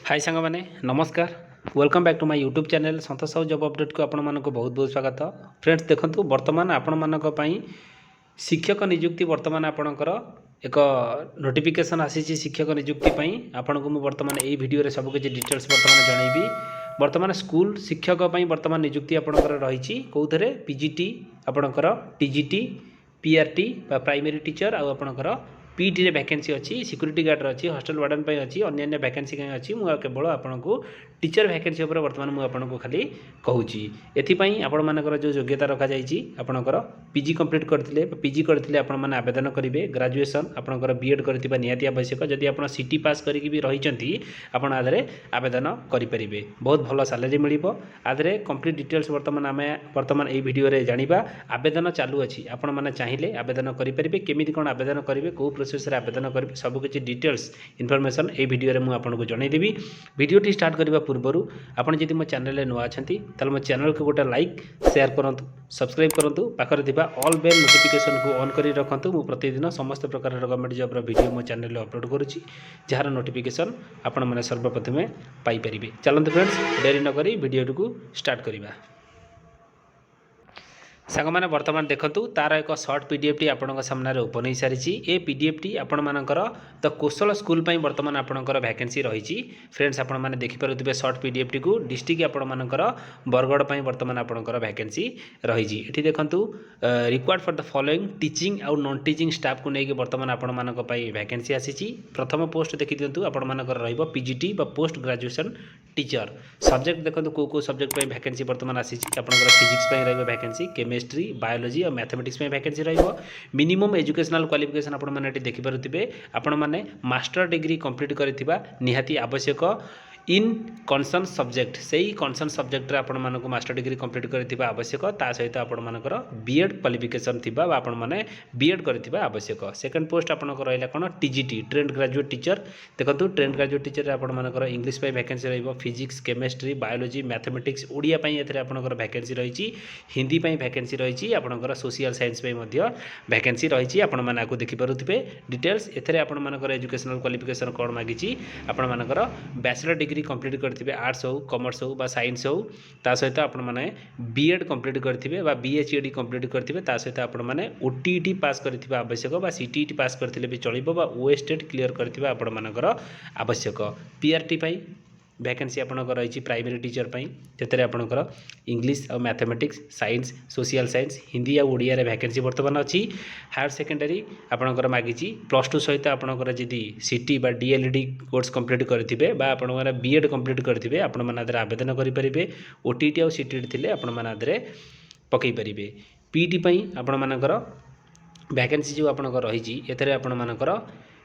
हाय सांग मैंने नमस्कार welcome back to my YouTube channel Santosh Sahu job update को आपण मानक बहुत बहुत स्वागत। फ्रेंड्स देखंतु वर्तमान आपण मानक पई शिक्षक नियुक्ति वर्तमान आपणकर एक नोटिफिकेशन आसी शिक्षक नियुक्ति पई आपण को वर्तमान ए वीडियो रे सब किछि डिटेल्स वर्तमान जनैबी। वर्तमान स्कूल शिक्षक पई वर्तमान नियुक्ति आपणकर रहिछि कोउथरे पीजीटी आपणकर टीजीटी पीआरटी बा प्राइमरी टीचर आ आपणकर पीटी रे वैकेंसी अच्छी सिक्यूरीटी गार्ड अच्छी हॉस्टल वार्डन पे अच्छी अन्य वैकेंसी कहीं अच्छी मुझे केवल आपको टीचर वैकेंसी उपर वर्तमान मुझे खाली कहूँ एपाई आपण मानकर जो योग्यता रखा आपणकर पीजी कंप्लीट करते पीजी करते आपने आवेदन करेंगे ग्रेजुएशन आपंकर बीएड करथिबा निहाती आवश्यक जदि आप सीटी पास करके भी रही आप आदि आवेदन करेंगे बहुत भल सैलरी मिल आदि कंप्लीट डिटेल्स वर्तमान ये वीडियो रे जानिबा आवेदन चालू अच्छी आपण मैंने चाहिए आवेदन करेंगे केमी कौन आवेदन करेंगे कौ प्रोसेस रे आवेदन करेंगे सबकि डिटेल्स इनफॉरमेशन ये वीडियो रे मुझे आपको जनईदेवी। वीडियोटी स्टार्ट करने पूर्व आपड़ जब मो चैनल नुआ अच्छा तेल मो चैनल को गोटे लाइक शेयर करूँ सब्सक्राइब करूँ पाखर थिबा ऑल बेल नोटिफिकेशन को ऑन कर रखुँ मु प्रतिदिन समस्त प्रकार गवर्नमेंट जॉब वीडियो मो चैनल अपलोड करुँची जार नोटिफिकेशन आपण मैंने सर्वप्रथमे पाइपर। चलते फ्रेंड्स डेरी नक वीडियो को स्टार्ट करवा। सांग मैंने वर्तमान देखूँ तार एक सर्ट पीडीएफ टी आपण सामने ओपन हो सारी ए पीडीएफ टी आपण मानकर द कौशल स्कूल वर्तमान आपणकर वैकेंसी रही। फ्रेंड्स आपण मैंने देखिपे सर्ट पीडीएफ टी को डिस्ट्रिक्ट आपण मानकर बरगढ़ वर्तमान आपणकर वैकेंसी रही। ये देखूँ required for the following teaching आउ नॉन टीचिंग स्टाफ को लेकिन वर्तमान आपण मानक वैकेंसी आसी। प्रथम पोस्ट देखी दिंतु आपण मानकर रहिबो पीजीटी बा पोस्ट ग्रेजुएशन टीचर। सब्जेक्ट देखो को सब्जेक्ट वैकेंसी वर्तमान आसी आपणकर फिजिक्स रही वैकेंसी केमिस्ट्री बायोलॉजी और मैथमेटिक्स में वैकेंसी रहिबो। मिनिमम एजुकेशनल क्वालिफिकेशन आपण माने देखि पारुथिबे आपण माने मास्टर डिग्री कंप्लीट करिथिबा निहाती आवश्यक इन कनसर्न सब्जेक्ट से ही कनसर्न सब्जेक्ट रे आपण मानको मास्टर डिग्री कंप्लीट करिथिबा आवश्यक ता सहित आपण मानकर बीएड क्वालिफिकेशन थिबा बा आपण माने बीएड करिथिबा आवश्यक। सेकंड पोस्ट आपण को रहला कोन टीजीटी ट्रेंड ग्रेजुएट टीचर। देखंतु ट्रेंड ग्रेजुएट टीचर रे आपण मानकर इंग्लिश पे वैकेंसी रहिबो physics chemistry biology mathematics Odia पई एथरे आपणकर वैकेंसी रहिछि हिंदी पई वैकेंसी रहिछि आपणकर सोशल साइंस पई मध्य वैकेंसी रहिछि आपण माने आकु देखि पारुथिबे डिटेल्स एथरे आपण मानकर एजुकेशनल क्वालिफिकेशन कोन मागिछि आपण मानकर बैचलर डिग्री कंप्लीट करथिबे आर्ट्स हो कॉमर्स हो बा साइंस हो ता सहित आपण माने बीएड कंप्लीट करथिबे बा बीएचईडी कंप्लीट करथिबे ता सहित आपण माने ओटीईटी पास करथिबे आवश्यक बा सीटीईटी पास करथिले भी चलिबो बा ओएस्टेट क्लियर करथिबे आपण मानकर आवश्यक। पीआरटी पई वैकेंसी आपणकर रही प्राइमरी टीचर पई तेरे आपणकर इंग्लिश और mathematics science social science Hindi और ओडिया रे वैकेंसी वर्तमान अच्छी। हायर सेकेंडरी आपणकर मागिची +2 सहित आपणकर जदि सीटी बा डीएलडी कोर्स कंप्लीट करथिबे बा आपणकर बीएड कंप्लीट करथिबे आपण माने आदरे आवेदन करि परिबे। ओटीटी और सीटीटी थिले आपण माने आदरे पकई परिबे। पीटी पई आपण मानकर वैकेंसी जो आपणकर रही एथरे आपण मानकर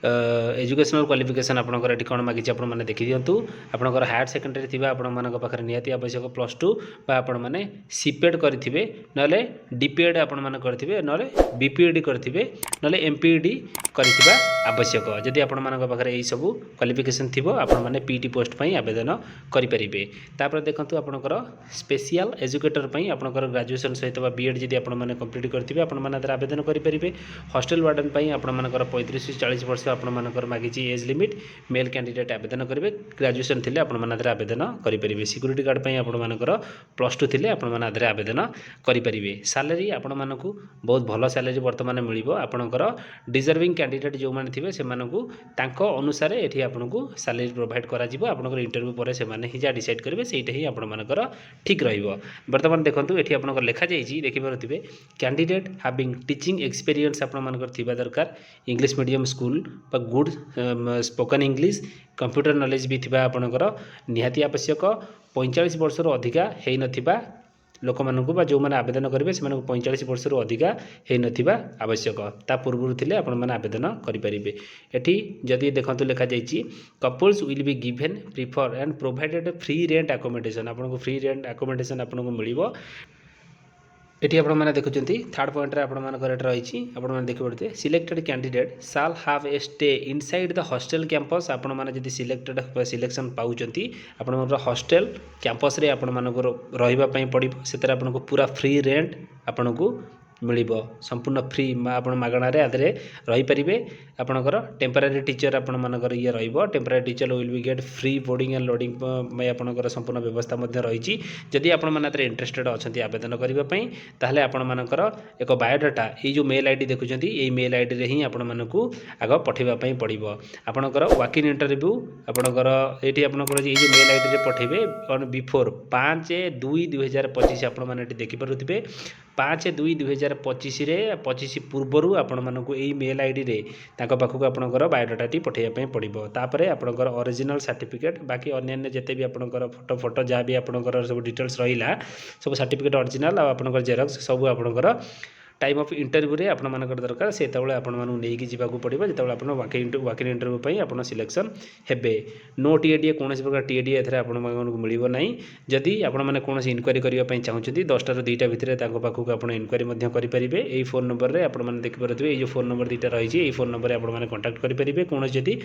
एजुकेशनल क्वालिफिकेशन आपणकर एटी कौन मागिଛି आपण माने देखि दियंतु आपणकर हायर सेकेंडरी थिबा आपण मानक पाखरे निहाती आवश्यक +2 बा आपण माने सीपेड करथिबे नले डीपीएड आपण माने करथिबे नले बीपीएडी करथिबे नले एमपीडी करथिबा आवश्यक। जदि आपण मानक पाखरे एई सब क्वालिफिकेशन थिबो आपण माने पीटी पोस्ट पई आवेदन करि परिबे। तापर देखंतु आपणकर स्पेशल एजुकेटर पई आपणकर ग्रेजुएशन सहित बा बीएड जदि आपण माने कंप्लीट करथिबे आपण माने आदर आवेदन करि परिबे। हॉस्टल वार्डन पई आपण मानकर 35 से 40 वर्ष आपण मानकर मागिची एज लिमिट मेल कैंडिडेट आवेदन करेंगे ग्रेजुएशन थिले आपण माने आदरे आवेदन करि परिबे। सिक्यूरीटी गार्ड पई आपण मानकर +2 थिले आपण माने आदरे आवेदन करि परिबे। सैलरी आपण मानकु बहुत भल सैलरी वर्तमान मिलिबो आपणकर डिजर्विंग कैंडिडेट जो माने थिबे से मानकु तांको अनुसार एठी आपनकु सैलरी प्रोवाइड करा जिवो आपणकर इंटरव्यू परे से माने ही जा डिसाइड करिवे सेटा ही आपण मानकर ठीक रहिबो। वर्तमान देखंतु एठी आपणकर लेखा जाईची देखि पारुथिबे कैंडिडेट हैविंग टीचिंग एक्सपीरियंस आपण मानकर थिबा दरकार English medium school good spoken English computer knowledge भी थिबा आपणकर निहाती आवश्यक। 45 वर्ष रो अधिका हेई नथिबा लोक मानकु बा जो माने आवेदन करेंगे से 45 वर्ष रो अधिका हेई नथिबा आवश्यक ता पूर्व थिले आपण माने आवेदन करि परिबे। एठी जदि देखंतु लेखा जाईची couples will be given prefer and provided free rent accommodation आपनको फ्री रेंट अकोमोडेशन आपनको मिलिबो। एटी आपण माने देखुचंती थर्ड पॉइंट रे आपण मानकर एट रही आपण माने देखि पड़ते selected candidate shall have a stay inside the hostel campus आपण माने जदि सिलेक्टेड सिलेक्शन पाउचंती आपण मानकर हॉस्टल कैंपस रे आपण मानकर रहिबा पई पड़िबो सेतरे आपनको पूरा फ्री रेंट आपनको मिलिबो संपूर्ण फ्री आपण मागणारे आदरे रही परिबे आपणकर टेम्पररी टीचर आपण मानकर ये रहिबो temporary teacher will be get free boarding and loading में आपणकर संपूर्ण व्यवस्था मध्ये रहिछि जदि आपण मानते इंटरेस्टेड अछंती आवेदन करिबा पई ताहले आपण मानकर एक बायोडाटा ये जो मेल आईडी देखुछंती ये मेल आईडी रे ही आपण मानकू आग पठेबा पई पड़िबो आपणकर वॉक इन इंटरव्यू आपणकर एठी आपणकर ये जो मेल आईडी रे पठेबे ऑन बिफोर 5/2/2025 आपण माने एठी देखि परुथिबे 5/2/2025 रे 25 पूर्वरु आपण मानकू एई मेल आईडी रे ताको पाखकू आपणकर बायोडाटा टी पठेबा पई पड़िबो तापरे आपणकर ओरिजिनल सर्टिफिकेट बाकी अन्य जते भी आपणकर फोटो जहाँ भी आपणकर सब डिटेल्स रहिला सब सर्टिफिकेट ओरिजिनल आपणकर जेरॉक्स सब आपणकर टाइम ऑफ इंटरव्यू रे आपण मानकर दरकार से तबले आपण मानु नेकी जिबाकू पड़िबो जेतबले आपण वाक इन इंटरव्यू पई आपण सिलेक्शन हेबे नो टीएडी कोनोसी प्रकार टीएडी एथरे आपण मानकू मिलिबो नाही जदि आपण माने कोनोसी इन्क्वायरी करिया पई चाहुचंती 10 टा 2टा भितरे ताको पाखकू आपण इन्क्वायरी मध्य करि परिबे एई फोन नंबर रे आपण माने देखि परथिबे एई जो फोन नंबर 2टा रहिछि एई फोन नंबर रे आपण माने कांटेक्ट करि परिबे कोनोसी जदि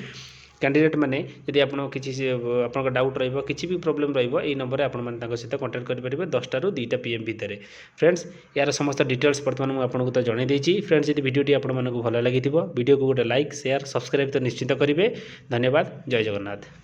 कैंडिडेट मैंने यदि आपन किसी आपन डाउट रहिबो किसी भी प्रॉब्लम रहिबो एई नंबर रे आपण माने ताको सहित कांटेक्ट करि परिबे 10 टा 2टा पीएम भितरे फ्रेंड्स यार समस्त डिटेल्स वर्तमान मु आपन को तो जणाई देछि फ्रेंड्स यदि वीडियो टी आपण माने को भलो लागिथिबो वीडियो को गोटे लाइक शेयर सब्सक्राइब तो निश्चित करिवे धन्यवाद जय जगन्नाथ।